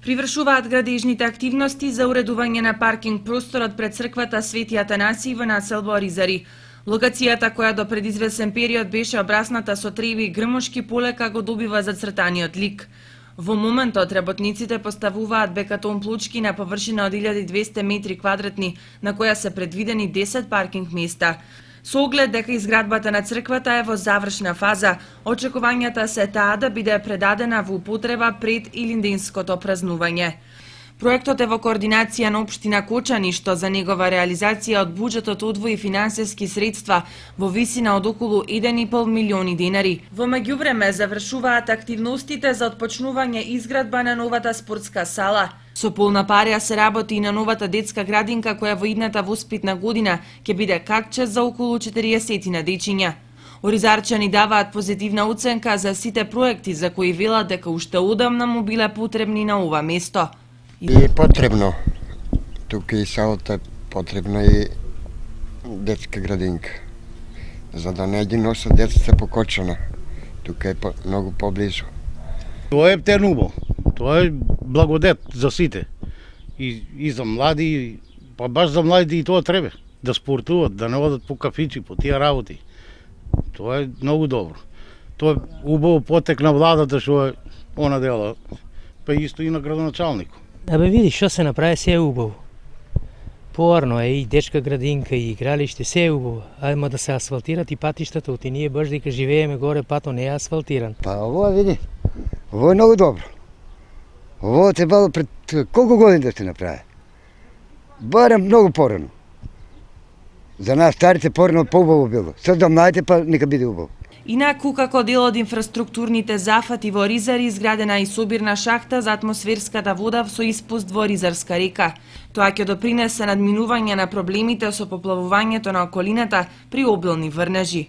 Привршуваат градежните активности за уредување на паркинг просторот пред црквата Свети Атанасиј во населба Оризари. Локацијата која до предизвесен период беше обрасната со треви и грмушки полека го добива зацртаниот лик. Во моментот работниците поставуваат бекатон плочки на површина од 1200 метри квадратни, на која се предвидени 10 паркинг места. Со оглед дека изградбата на црквата е во завршна фаза, очекувањата се таа да биде предадена во употреба пред илинденското празнување. Проектот е во координација на општина Кочани, што за негова реализација од буџетот одвои финансиски средства во висина од околу 1,5 милиони денари. Во меѓувреме завршуваат активностите за отпочнување изградба на новата спортска сала. Со полна парја се работи и на новата детска градинка која во идната воспитна година ќе биде катче за околу 40 на дечиња. Оризарчани даваат позитивна оценка за сите проекти за кои велат дека уште одамна му биле потребни на ова место. И потребно, тука и салата потребна и детска градинка, за да не ги носат децата по Кочана, тука е многу поблизу. Тоа е птенубо, тоа е благодет за сите, и за млади, па баш за младите и тоа треба, да спортуват, да не одат по кафичи, по тие работи. Тоа е многу добро. Тоа е убаво потек на владата што е она дела, па исто и на градоначалникот. Абе види, што се направи, се е убаво. Поарно е и дечка градинка и игралиште, се е убаво. Ама да се асфалтират и патиштата, оти ние баш дека живееме горе, пато не е асфалтиран. Па ово види, ово е многу добро. Ово требало пред колку години да се направи. Барем многу порано. За нас старите порано поубаво било. Sad да младите па нека биде убаво. Инаку, како дел од инфраструктурните зафати во Оризари, изградена и собирна шахта за атмосферската вода со испуст во Оризарска река. Тоа ќе допринесе надминување на проблемите со поплавувањето на околината при обилни врнежи.